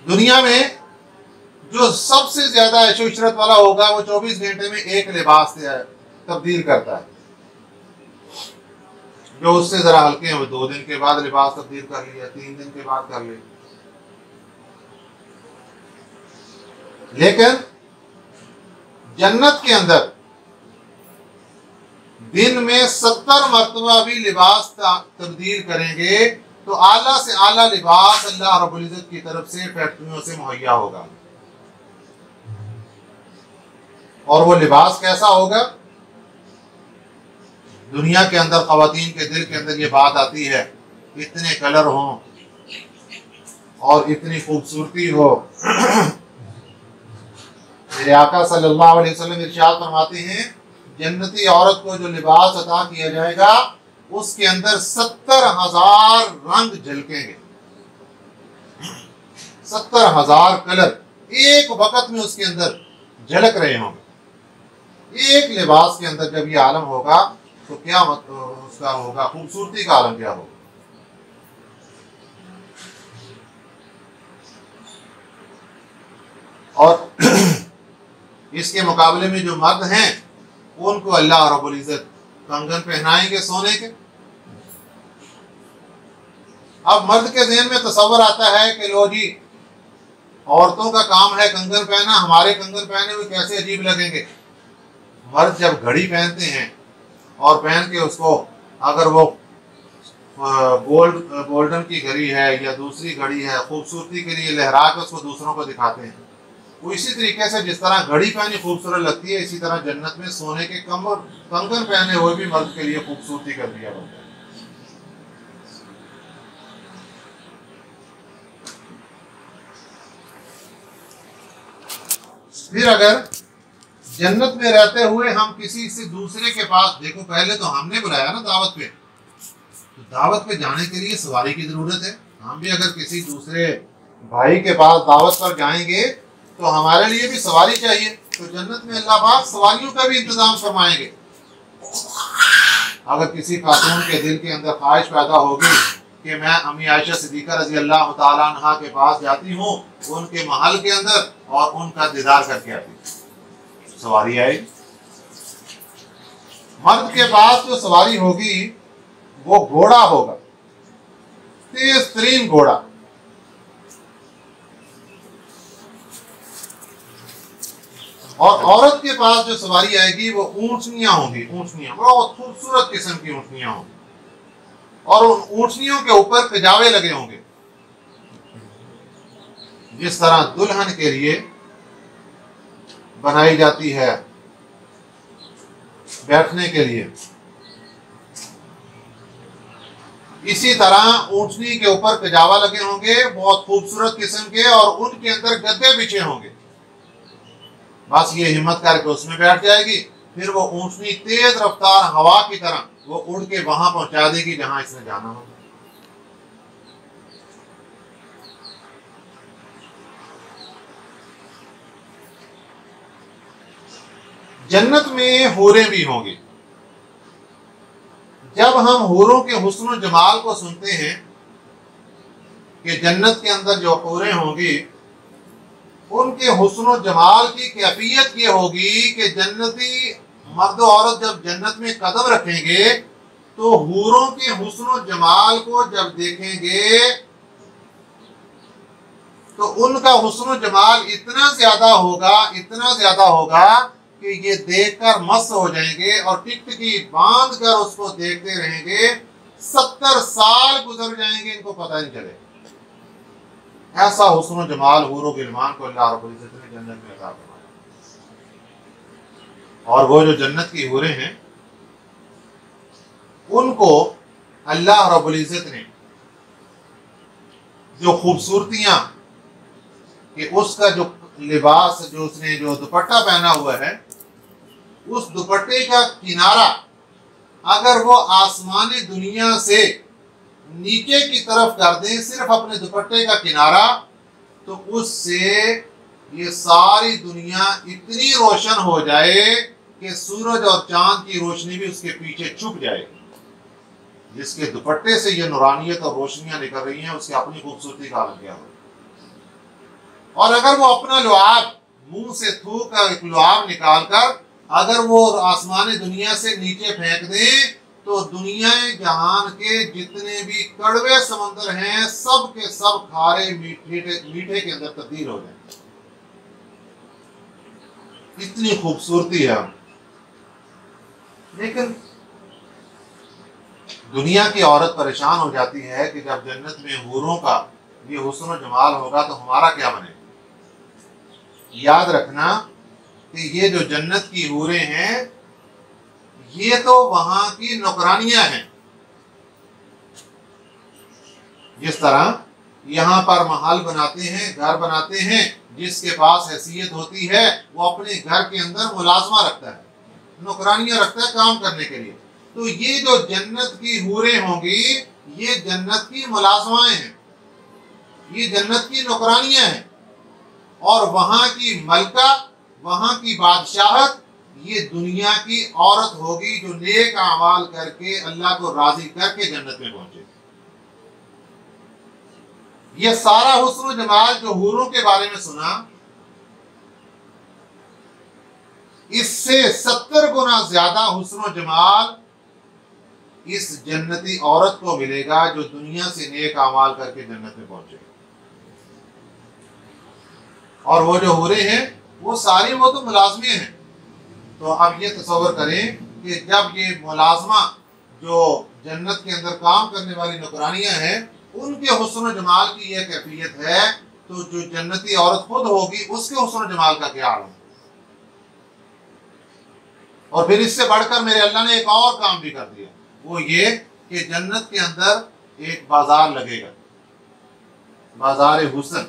दुनिया में जो सबसे ज्यादा ऐशो इशरत वाला होगा वो 24 घंटे में एक लिबास तब्दील करता है। जो उससे जरा हल्के हैं वो 2 दिन के बाद लिबास तब्दील कर लिया, 3 दिन के बाद कर लिया। लेकिन जन्नत के अंदर दिन में 70 मरतबा भी लिबास तब्दील करेंगे तो आला से आला लिबास अल्लाह रब्बुल इज्जत की तरफ से फैक्ट्रियों से मुहैया होगा। और वो लिबास कैसा होगा? दुनिया के अंदर ख़वातीन के दिल के अंदर ये बात आती है, इतने कलर हों और इतनी खूबसूरती हो। मेरे आका सल्लल्लाहु अलैहि वसल्लम इरशाद फरमाते हैं, जन्नती औरत को जो लिबास अता किया जाएगा उसके अंदर 70,000 रंग झलकेंगे, 70,000 कलर एक वक्त में उसके अंदर झलक रहे होंगे। एक लिबास के अंदर जब ये आलम होगा तो क्या मतलब उसका होगा, खूबसूरती का आलम क्या होगा। और इसके मुकाबले में जो मर्द हैं उनको अल्लाह रब्बुल इज्जत कंगन पहनाएंगे सोने के। अब मर्द के ज़हन में तसव्वुर आता है कि लो जी, औरतों का काम है कंगन पहना, हमारे कंगन पहने हुए कैसे अजीब लगेंगे। मर्द जब घड़ी पहनते हैं और पहन के उसको, अगर वो गोल्डन की घड़ी है या दूसरी घड़ी है, खूबसूरती के लिए लहरा के उसको दूसरों को दिखाते हैं, वो इसी तरीके से जिस तरह घड़ी पहनी खूबसूरत लगती है, इसी तरह जन्नत में सोने के कंगन पहने हुए भी मर्द के लिए खूबसूरती कर दिया जाता है। फिर अगर जन्नत में रहते हुए हम किसी से दूसरे के पास, देखो पहले तो हमने बुलाया ना दावत पे, तो दावत पे जाने के लिए सवारी की जरूरत है। हम भी अगर किसी दूसरे भाई के पास दावत पर जाएंगे तो हमारे लिए भी सवारी चाहिए। तो जन्नत में अल्लाह पाक सवारियों का भी इंतजाम फरमाएंगे। अगर किसी खातून के दिल के अंदर ख्वाहिश पैदा होगी कि मैं अम्मी आयशा सिद्दीक़ा रज़ी अल्लाह तआला अन्हा के पास जाती हूँ, उनके महल के अंदर, और उनका दीदार करके आती हूँ, सवारी आएगी। मर्द के पास जो सवारी होगी वो घोड़ा होगा, तेज तरीन घोड़ा। और औरत के पास जो सवारी आएगी वो ऊंटनियां होंगी, ऊंटनियां बहुत खूबसूरत किस्म की ऊंटनियां होंगी, और उन ऊंटनियों के ऊपर कजावे लगे होंगे। जिस तरह दुल्हन के लिए बनाई जाती है बैठने के लिए, इसी तरह ऊंटनी के ऊपर कजावा लगे होंगे बहुत खूबसूरत किस्म के, और उनके अंदर गद्दे बिछे होंगे। बस ये हिम्मत करके उसमें बैठ जाएगी, फिर वो ऊंटनी तेज रफ्तार हवा की तरह वो उड़ के वहां पहुंचा देगी जहां इसने जाना होगा। जन्नत में हूरें भी होंगी। जब हम हूरों के हुस्न जमाल को सुनते हैं कि जन्नत के अंदर जो हूरें होंगी उनके हुस्न जमाल की कैफियत ये होगी कि जन्नती मर्द औरत जब जन्नत में कदम रखेंगे तो हूरों के हुस्न जमाल को जब देखेंगे तो उनका हुस्न जमाल इतना ज्यादा होगा, इतना ज्यादा होगा कि ये देखकर मस्त हो जाएंगे और टिकटिकी बांध कर उसको देखते रहेंगे। 70 साल गुजर जाएंगे, इनको पता नहीं चलेगा। ऐसा हुस्न जमाल हूरो गिलमान को अल्लाह रब्बुल इज्जत ने जन्नत में अता फरमाया। और वो जो जन्नत की हूरें हैं उनको अल्लाह रब्बुल इज्जत ने जो खूबसूरतियां कि उसका जो लिबास, जो उसने जो दुपट्टा पहना हुआ है, उस दुपट्टे का किनारा अगर वो आसमानी दुनिया से नीचे की तरफ कर दें, सिर्फ अपने दुपट्टे का किनारा, तो उससे ये सारी दुनिया इतनी रोशन हो जाए कि सूरज और चांद की रोशनी भी उसके पीछे छुप जाएगी। जिसके दुपट्टे से ये नूरानियत और रोशनियां निकल रही हैं उसकी अपनी खूबसूरती का आलम क्या हो। और अगर वो अपना लुआब मुंह से थूक कर एक लुआब निकाल कर अगर वो आसमानी दुनिया से नीचे फेंक दे तो दुनिया जहान के जितने भी कड़वे समंदर हैं सब के सब खारे मीठे के अंदर तब्दील हो जाए। इतनी खूबसूरती है। लेकिन दुनिया की औरत परेशान हो जाती है कि जब जन्नत में हूरों का ये हुस्न जमाल होगा तो हमारा क्या बनेगा। याद रखना कि ये जो जन्नत की हूरें हैं ये तो वहां की नौकरानियां हैं। जिस तरह यहाँ पर महल बनाते हैं, घर बनाते हैं, जिसके पास हैसियत होती है वो अपने घर के अंदर मुलाजमा रखता है, नौकरानियां रखता है काम करने के लिए। तो ये जो जन्नत की हूरें होंगी ये जन्नत की मुलाजमाएं हैं, ये जन्नत की नौकरानियां हैं। और वहां की मलका, वहां की बादशाहत ये दुनिया की औरत होगी जो नेक अमाल करके अल्लाह को राजी करके जन्नत में पहुंचे। ये सारा हुस्न जमाल जो हूरों के बारे में सुना इससे 70 गुना ज्यादा हुस्न जमाल इस जन्नती औरत को मिलेगा जो दुनिया से नेक अमाल करके जन्नत में पहुंचेगी। और वो जो हूरें हैं वो सारी वो तो मुलाजमे हैं। तो अब ये तसव्वुर करें कि जब ये मुलाजमा जो जन्नत के अंदर काम करने वाली नौकरानियां हैं उनके हुस्न जमाल की यह कैफियत है, तो जो जन्नती औरत खुद होगी उसके हुस्न जमाल का क्या हाल है। और फिर इससे बढ़कर मेरे अल्लाह ने एक और काम भी कर दिया, वो ये कि जन्नत के अंदर एक बाजार लगेगा, बाजार हुस्न।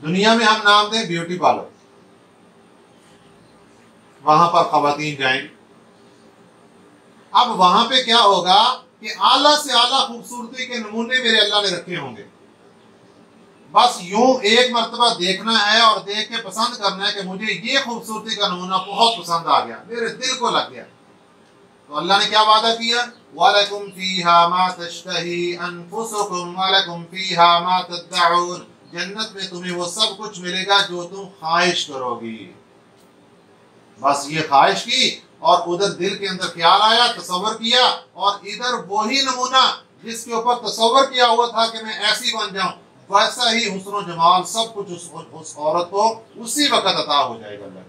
दुनिया में हम नाम दें ब्यूटी पार्लर, वहां पर खवातीन जाएंगी। अब वहां पे क्या होगा कि आला से आला खूबसूरती के नमूने मेरे अल्लाह ने रखे होंगे। बस यूं एक मर्तबा देखना है और देख के पसंद करना है कि मुझे ये खूबसूरती का नमूना बहुत पसंद आ गया, मेरे दिल को लग गया। तो अल्लाह ने क्या वादा किया, वलकुम फीहा मा तश्तही अनफुसुकुम वलकुम फीहा मा तदउन, जन्नत में तुम्हें वो सब कुछ मिलेगा जो तुम ख्वाहिश करोगी। बस ये ख्वाहिश की और उधर दिल के अंदर ख्याल आया, तसव्वुर किया, और इधर वही नमूना जिसके ऊपर तसव्वुर किया हुआ था कि मैं ऐसी बन जाऊं, वैसा ही हुस्न जमाल सब कुछ उस औरत को उसी वक्त अता हो जाएगा। अल्लाह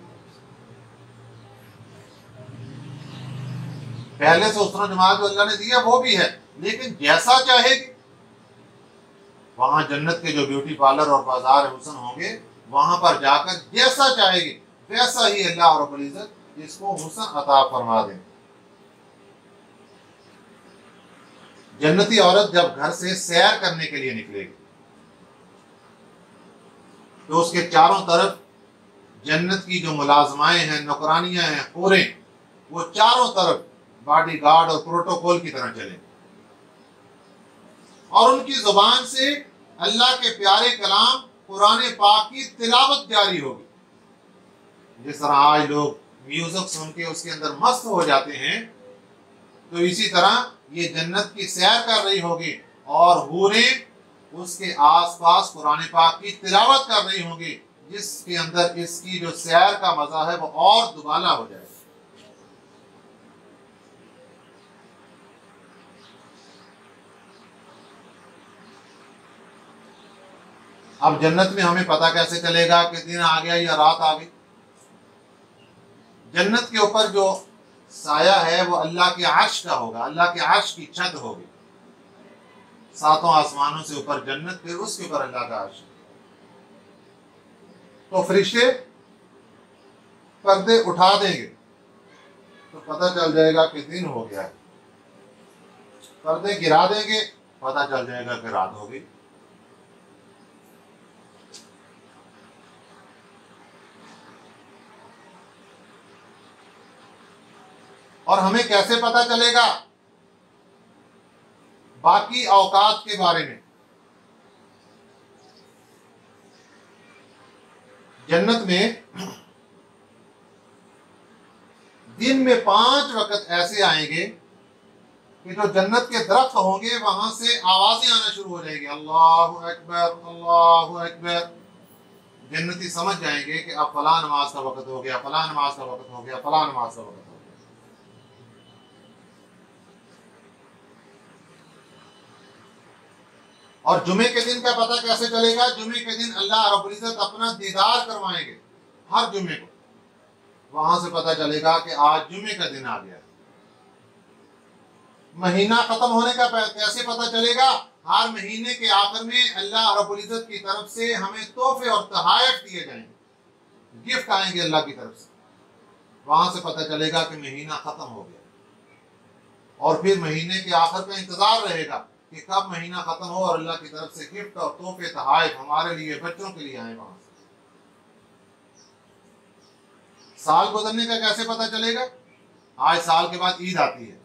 पहले से हुस्न जमाल जो अल्लाह ने दिया वो भी है, लेकिन जैसा चाहेगी। वहां जन्नत के जो ब्यूटी पार्लर और बाजार हुस्न होंगे, वहां पर जाकर जैसा चाहेगी वैसा ही अल्लाह रब्बुल इज्जत इसको हुस्न अता फरमा दें। जन्नती औरत जब घर से सैर करने के लिए निकलेगी तो उसके चारों तरफ जन्नत की जो मुलाजमाएं हैं, नौकरानियां हैं, हूरें, वो चारों तरफ बॉडी गार्ड और प्रोटोकॉल की तरह चलेंगे और उनकी जुबान से अल्लाह के प्यारे कलाम कुरान पाक की तिलावत जारी होगी। जिस तरह आज लोग म्यूजिक सुन के उसके अंदर मस्त हो जाते हैं, तो इसी तरह ये जन्नत की सैर कर रही होगी और हूरें उसके आसपास कुरान पाक की तिलावत कर रही होंगी, जिसके अंदर इसकी जो सैर का मजा है वो और दुबाला हो जाएगा। अब जन्नत में हमें पता कैसे चलेगा कि दिन आ गया या रात आ गई? जन्नत के ऊपर जो साया है वो अल्लाह के अर्श का होगा, अल्लाह के अर्श की छत होगी। सातों आसमानों से ऊपर जन्नत, फिर उसके ऊपर अल्लाह का अर्श। तो फरिश्ते पर्दे उठा देंगे तो पता चल जाएगा कि दिन हो गया है। पर्दे गिरा देंगे, पता चल जाएगा कि रात हो गई। और हमें कैसे पता चलेगा बाकी औकात के बारे में? जन्नत में दिन में 5 वक्त ऐसे आएंगे कि जो जन्नत के दरख्त होंगे वहां से आवाजें आना शुरू हो जाएंगी, अल्लाहु अकबर, अल्लाहु अकबर। जन्नती समझ जाएंगे कि अब फला नमाज का वक्त हो गया, फला नमाज का वक्त हो गया, फला नमाज का वक्त हो गया। और जुमे के दिन का पता कैसे चलेगा? जुमे के दिन अल्लाह रब्बुल इज्जत अपना दीदार करवाएंगे हर जुमे को, वहां से पता चलेगा कि आज जुमे का दिन आ गया। महीना खत्म होने का कैसे पता चलेगा? हर महीने के आखिर में अल्लाह रब्बुल इज्जत की तरफ से हमें तोहफे और तहायफ दिए जाएंगे, गिफ्ट आएंगे अल्लाह की तरफ से, वहां से पता चलेगा कि महीना खत्म हो गया। और फिर महीने के आखिर का इंतजार रहेगा कि कब महीना खत्म हो और अल्लाह की तरफ से गिफ्ट और तोहफे तहाइफ हमारे लिए, बच्चों के लिए आए। वहां से साल गुजरने का कैसे पता चलेगा? आज साल के बाद ईद आती है,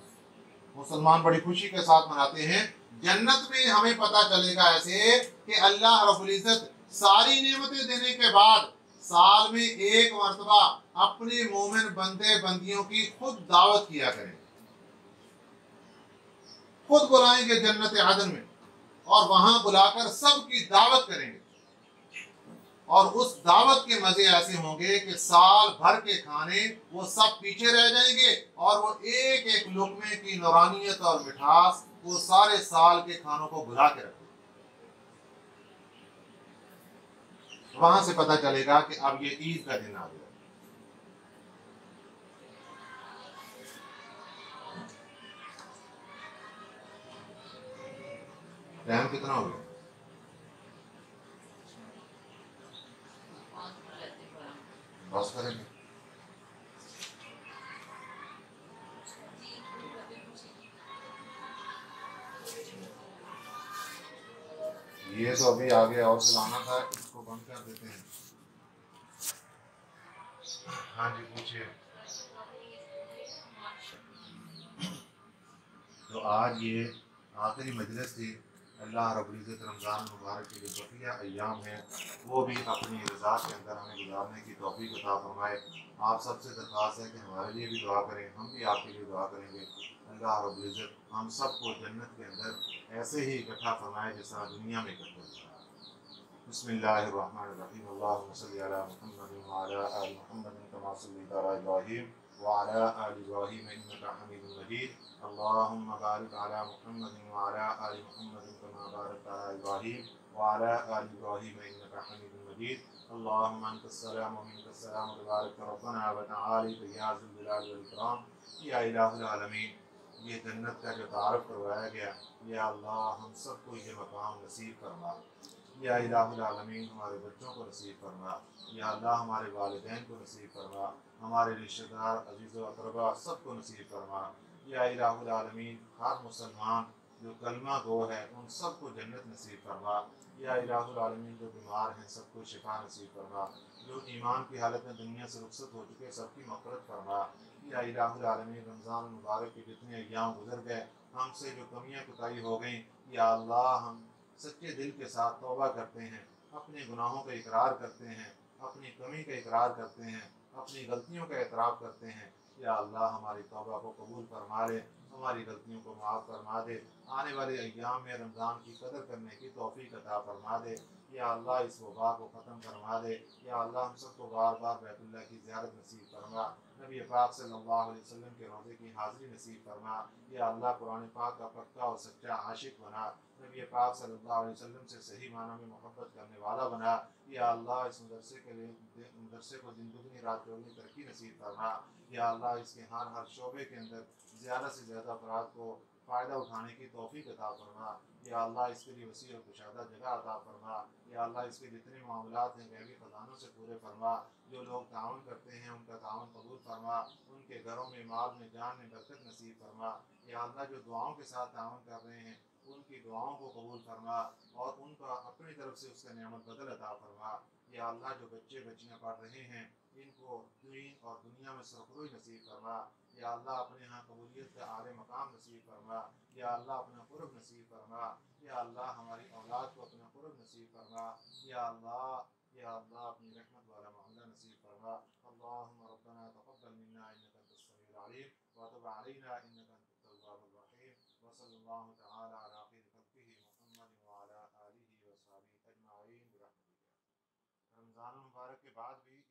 मुसलमान बड़ी खुशी के साथ मनाते हैं। जन्नत में हमें पता चलेगा ऐसे कि अल्लाह रब्बुल इज्जत सारी नेमतें देने के बाद साल में एक मर्तबा अपने मोमिन बंदे बंदियों की खुद दावत किया करें, खुद बुलाएंगे जन्नत आदन में और वहां बुलाकर सबकी दावत करेंगे। और उस दावत के मजे ऐसे होंगे कि साल भर के खाने वो सब पीछे रह जाएंगे और वो एक एक लुक़मे की नूरानियत और मिठास वो सारे साल के खानों को भुला के रखेंगे। वहां से पता चलेगा कि अब ये ईद का दिन आ गया। टाइम कितना हो गया? बस करेंगे। ये तो अभी आगे और चलाना था, इसको बंद कर देते हैं। हाँ जी पूछिए। तो आज ये आखिरी मजलिस थी। अल्लाह रब्बुल इज़्ज़त रमज़ान मुबारक के जो बकिया अय्याम हैं वो भी अपनी रज़ा के अंदर हमें गुजारने की तौफ़ीक़ अता फ़रमाए। आप सबसे दरख्वास्त है कि हमारे लिए भी दुआ करें, हम भी आपके लिए दुआ करेंगे। अल्लाह रब्बुल इज़्ज़त हम सबको जन्नत के अंदर ऐसे ही इकट्ठा फ़रमाए जिस तरह दुनिया में इकट्ठा किया। बिस्मिल्लाहिर्रहमानिर्रहीम। अल्लाहुम्मा सल्लि अला मुहम्मद व अला आलि मुहम्मद कमा सल्लैता अला इब्राहीम व अला आलि इब्राहीम इन्नका हमीदुम मजीद। अल्लाहुम्मा बारिक अला मुहम्मद व अला आलि मुहम्मद कमा बारकता अला इब्राहीम व अला आलि इब्राहीम इन्नका हमीदुम मजीद। अल्लाहुम्मा अंतस सलाम व मिनकस सलाम तबारक रब्बना व तआला या ज़ुल जलाल वल इकराम। या इलाहुल आलमीन, ये जन्नत का जो तारुफ करवाया गया, या अल्लाह हम सबको ये मकाम नसीब फरमा। या इलाहुल आलमीन, हमारे बच्चों को नसीब फरमा। या अल्लाह हमारे वालिदैन को नसीब फरमा, हमारे रिश्तेदार अजीज़ व अक़रबा सबको नसीब फरमा। या इलाहुल आलमीन, हर मुसलमान जो कलमा गो है उन सबको जन्नत नसीब फरमा। या इलाहुल आलमीन, जो बीमार हैं सबको शिफा नसीब फरमा। जो ईमान की हालत में दुनिया से रुखसत हो चुके सबकी मग़फ़िरत फरमा। या इलाहुल आलमीन, रमज़ान मुबारक के जितने अय्याम गुजर गए, हमसे जो कमियाँ कोताही हो गई, या अल्लाह हम सच्चे दिल के साथ तौबा करते हैं, अपने गुनाहों का इकरार करते हैं, अपनी कमी का इकरार करते हैं, अपनी गलतियों का एतराफ़ करते हैं। या अल्लाह हमारी तौबा को कबूल फरमा ले, हमारी गलतियों को माफ़ फरमा दे, आने वाले अय्याम में रमज़ान की कदर करने की तौफ़ीक़ अता फरमा दे। या अल्लाह इस वबा को ख़त्म फरमा दे। या अल्लाह हम सबको बार बार बैतुल्लाह की ज़ियारत नसीब फरमा। नबी पाक सल्लल्लाहु अलैहि वसल्लम के रोज़े की हाज़िरी नसीब फरमा। या अल्लाह कुरान पाक का पक्का और सच्चा आशिक बना। नबी पाक सल्लल्लाहु अलैहि वसल्लम से सही मानों में मोहब्बत करने वाला बना। या अल्लाह इस मदरसे को दिन दुगनी रात चौगनी तरक्की नसीब फरमा। या अल्लाह इसके हर शोबे के अंदर ज़्यादा से ज़्यादा अफराद को फ़ायदा उठाने की तौफ़ीक़ अता फरमा। या अल्लाह इसके लिए वसी और कुशादा जगह अता फरमा। या अल्लाह इसके जितने मामलात हैं गैबी ख़जानों से पूरे फरमा। जो लोग ताउन करते हैं उनका ताउन कबूल फरमा। उनके घरों में, माल में, जान में बरकत नसीब फरमा। या अल्लाह जो दुआओं के साथ ताउन कर रहे हैं उनकी दुआओं को कबूल फरमा और उनका अपनी तरफ से उसका नेमत बदल अता फरमा। या अल्लाह जो बच्चे बच्चियाँ पढ़ रहे हैं इनको दीन और दुनिया में सरफरोश नसीब फरमा। या अल्लाह अपने यहाँ कबूलियत का आले मकाम नसीब फरमा। या अल्लाह अपना कुर्ब नसीब फरमा। या अल्लाह हमारी औलाद को अपना कुर्ब नसीब फरमा। या अल्लाह अपनी रहमत वाला मामला नसीब फरमा। अल्लाहुम्मा रब्बना तक़ब्बल मिन्ना इन्नका अंतस समीउल अलीम व तुब अलैना इन्नका अंतत तव्वाबुर रहीम व सल्लल्लाहु तआला अला खैरि खल्क़िही मुहम्मद व अला आलिहि व अस्हाबिही अजमाईन बिरहमतिका। रमज़ान मुबारक के बाद भी